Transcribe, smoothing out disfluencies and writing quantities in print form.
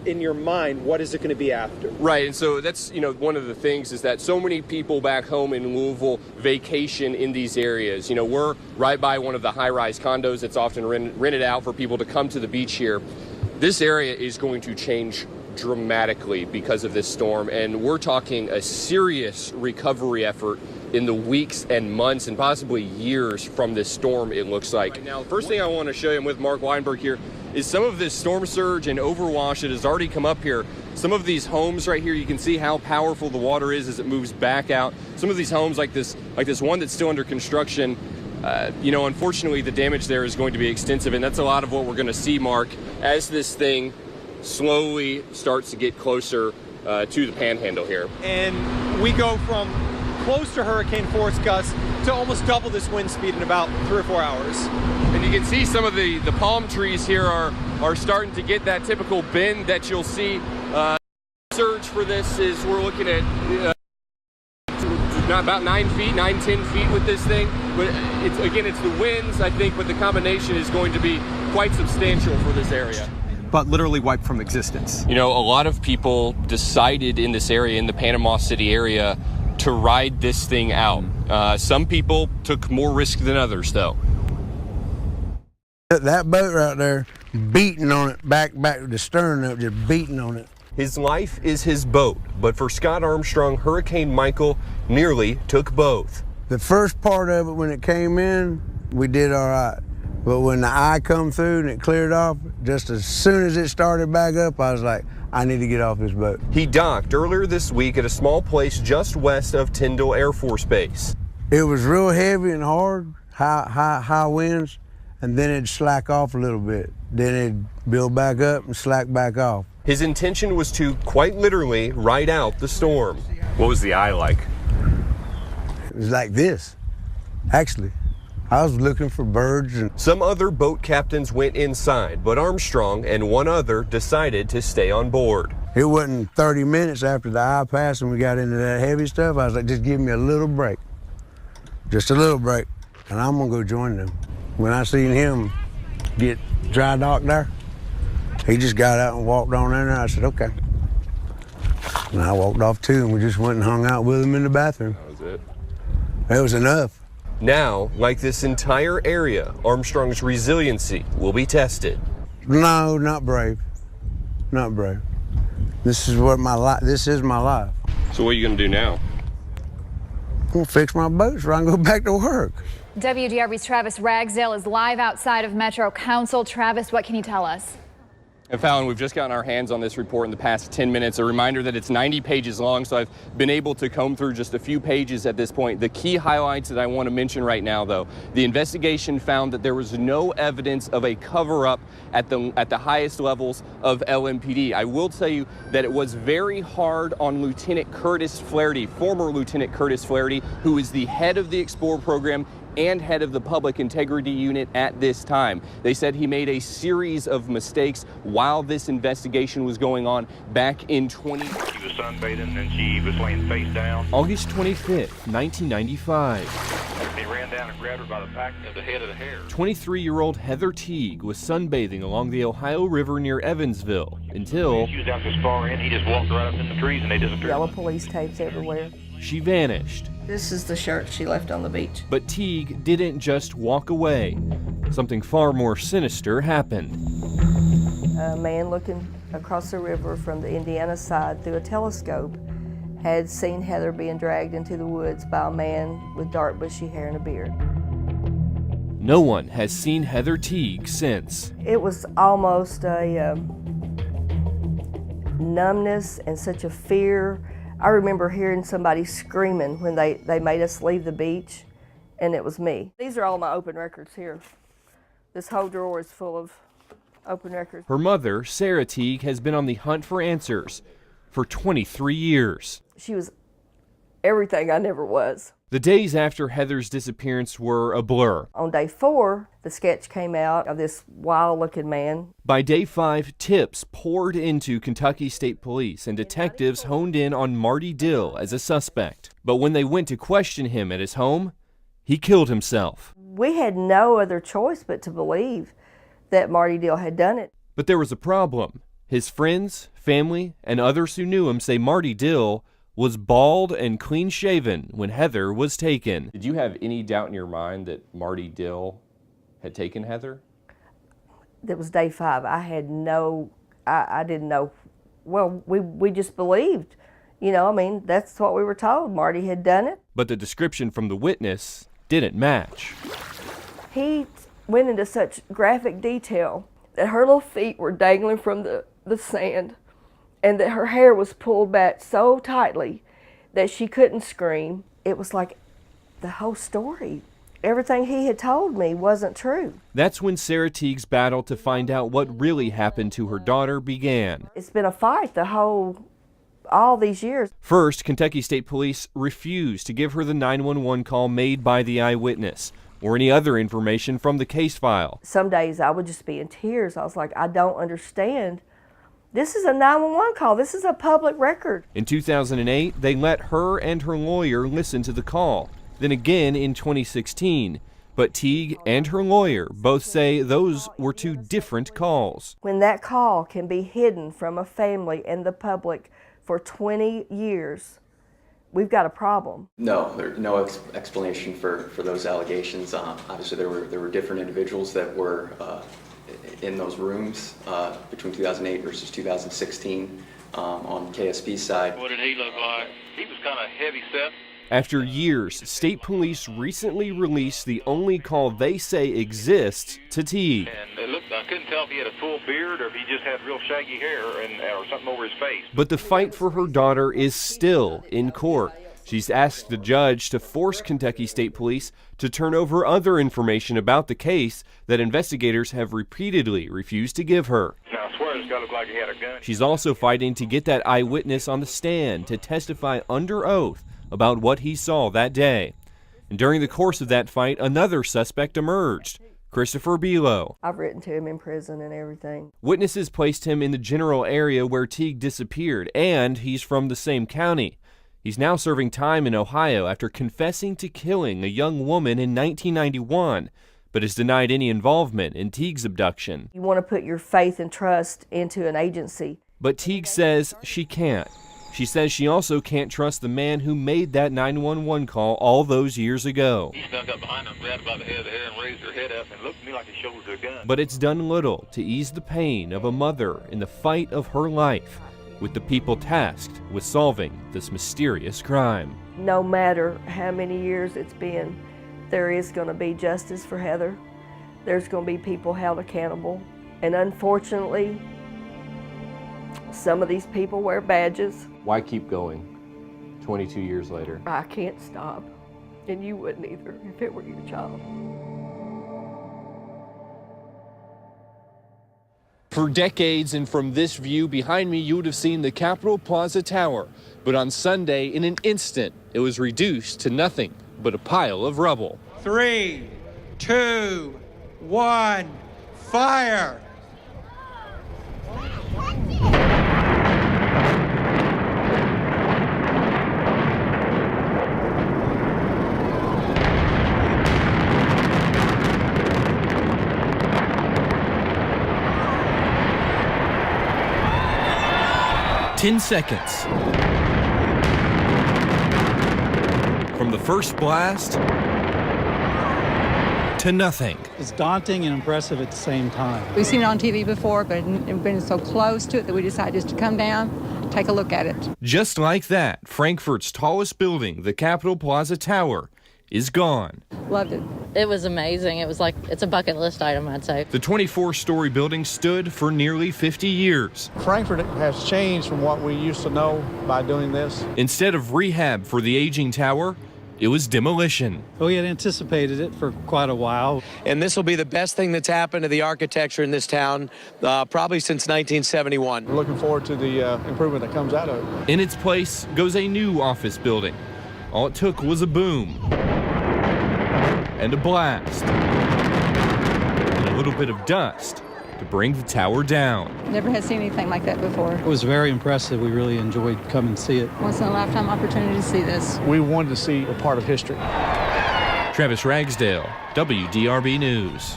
in your mind, what is it going to be after? Right, and so that's, one of the things is that so many people back home in Louisville vacation in these areas. We're right by one of the high-rise condos that's often rented out for people to come to the beach here. This area is going to change dramatically because of this storm, and we're talking a serious recovery effort in the weeks and months and possibly years from this storm, it looks like. Right now, the first thing I want to show you, I'm with Mark Weinberg here, is some of this storm surge and overwash that has already come up here. Some of these homes right here, you can see how powerful the water is as it moves back out. Some of these homes, like this one that's still under construction, unfortunately the damage there is going to be extensive, and that's a lot of what we're going to see, Mark, as this thing slowly starts to get closer to the panhandle here. And we go from close to hurricane force gusts to almost double this wind speed in about 3 or 4 hours. And you can see some of the palm trees here are starting to get that typical bend that you'll see. Surge for this is we're looking at not about 10 feet with this thing. But it's the winds, I think, but the combination is going to be quite substantial for this area. But literally wiped from existence. A lot of people decided in this area, in the Panama City area, to ride this thing out. Some people took more risk than others, though. That boat right there, beating on it, back to the stern of it, just beating on it. His life is his boat, but for Scott Armstrong, Hurricane Michael nearly took both. The first part of it, when it came in, we did all right. But when the eye come through and it cleared off, just as soon as it started back up, I was like, I need to get off this boat. He docked earlier this week at a small place just west of Tyndall Air Force Base. It was real heavy and hard, high winds, and then it'd slack off a little bit. Then it'd build back up and slack back off. His intention was to, quite literally, ride out the storm. What was the eye like? It was like this, actually. I was looking for birds. Some other boat captains went inside, but Armstrong and one other decided to stay on board. It wasn't 30 minutes after the eye passed and we got into that heavy stuff. I was like, just give me a little break. Just a little break, and I'm gonna go join them. When I seen him get dry docked there, he just got out and walked on in there. I said, okay. And I walked off too, and we just went and hung out with him in the bathroom. That was it. That was enough. Now, like this entire area, Armstrong's resiliency will be tested. No, not brave. Not brave. This is my life. So what are you gonna do now? I'm gonna fix my boat so I can go back to work. WDRB's Travis Ragsdale is live outside of Metro Council. Travis, what can you tell us? And Fallon, we've just gotten our hands on this report in the past 10 minutes. A reminder that it's 90 pages long, so I've been able to comb through just a few pages at this point. The key highlights that I want to mention right now, though, the investigation found that there was no evidence of a cover-up at the highest levels of LMPD. I will tell you that it was very hard on Lieutenant Curtis Flaherty, former Lieutenant Curtis Flaherty, who is the head of the Explorer program and head of the Public Integrity Unit at this time. They said he made a series of mistakes while this investigation was going on back in She was sunbathing and she was laying face down. August 25th, 1995. They ran down and grabbed her by the back of the head of the hair. 23-year-old Heather Teague was sunbathing along the Ohio River near Evansville until She was out this far in, he just walked right up in the trees and they disappeared. Yellow police tapes everywhere. she vanished. This is the shirt she left on the beach. But Teague didn't just walk away. Something far more sinister happened. A man looking across the river from the Indiana side through a telescope had seen Heather being dragged into the woods by a man with dark bushy hair and a beard. No one has seen Heather Teague since. It was almost a numbness and such a fear. I remember hearing somebody screaming when they made us leave the beach, and it was me. These are all my open records here. This whole drawer is full of open records. Her mother, Sarah Teague, has been on the hunt for answers for 23 years. She was everything I never was. The days after Heather's disappearance were a blur. On day 4, the sketch came out of this wild-looking man. By day 5, tips poured into Kentucky State Police, and detectives honed in on Marty Dill as a suspect. But when they went to question him at his home, he killed himself. We had no other choice but to believe that Marty Dill had done it. But there was a problem. His friends, family, and others who knew him say Marty Dill was bald and clean-shaven when Heather was taken. Did you have any doubt in your mind that Marty Dill had taken Heather? That was day 5. I had no, I didn't know. Well, we just believed. You know, I mean, that's what we were told. Marty had done it. But the description from the witness didn't match. He went into such graphic detail that her little feet were dangling from the sand, and that her hair was pulled back so tightly that she couldn't scream. It was like the whole story. Everything he had told me wasn't true. That's when Sarah Teague's battle to find out what really happened to her daughter began. It's been a fight all these years. First, Kentucky State Police refused to give her the 911 call made by the eyewitness or any other information from the case file. Some days I would just be in tears. I was like, I don't understand. This is a 911 call. This is a public record. In 2008, they let her and her lawyer listen to the call. Then again in 2016. But Teague and her lawyer both say those were 2 different calls. When that call can be hidden from a family and the public for 20 years, we've got a problem. No, there's no explanation for those allegations. Obviously, there were different individuals that were in those rooms between 2008 versus 2016 on KSP's side. What did he look like? He was kind of heavy set. After years, state police recently released the only call they say exists to Teague. And it looked, I couldn't tell if he had a full beard or if he just had real shaggy hair or something over his face. But the fight for her daughter is still in court. She's asked the judge to force Kentucky State Police to turn over other information about the case that investigators have repeatedly refused to give her. Now, I swear this guy looked like he had a gun. She's also fighting to get that eyewitness on the stand to testify under oath about what he saw that day. And during the course of that fight, another suspect emerged, Christopher Below. I've written to him in prison and everything. Witnesses placed him in the general area where Teague disappeared, and he's from the same county. He's now serving time in Ohio after confessing to killing a young woman in 1991, but has denied any involvement in Teague's abduction. You want to put your faith and trust into an agency. But Teague says she can't. She says she also can't trust the man who made that 911 call all those years ago. He snuck up behind her, grabbed her by the head of the hair and raised her head up and looked at me like he showed her a gun. But it's done little to ease the pain of a mother in the fight of her life with the people tasked with solving this mysterious crime. No matter how many years it's been, there is going to be justice for Heather. There's going to be people held accountable. And unfortunately, some of these people wear badges. Why keep going 22 years later? I can't stop, and you wouldn't either if it were your child. For decades, and from this view behind me, you would have seen the Capitol Plaza Tower. But on Sunday, in an instant, it was reduced to nothing but a pile of rubble. 3, 2, 1, fire! "10 seconds. From the first blast to nothing. It's daunting and impressive at the same time. We've seen it on TV before, but we've been so close to it that we decided just to come down, take a look at it. Just like that, Frankfurt's tallest building, the Capitol Plaza Tower, is gone. Loved it. It was amazing. It was like, it's a bucket list item, I'd say. The 24-story building stood for nearly 50 years. Frankfurt has changed from what we used to know by doing this. Instead of rehab for the aging tower, it was demolition. We had anticipated it for quite a while. And this will be the best thing that's happened to the architecture in this town probably since 1971. We're looking forward to the improvement that comes out of it. In its place goes a new office building. All it took was a boom and a blast and a little bit of dust to bring the tower down. Never had seen anything like that before. It was very impressive. We really enjoyed coming to see it. Once in a lifetime opportunity to see this. We wanted to see a part of history. Travis Ragsdale, WDRB News.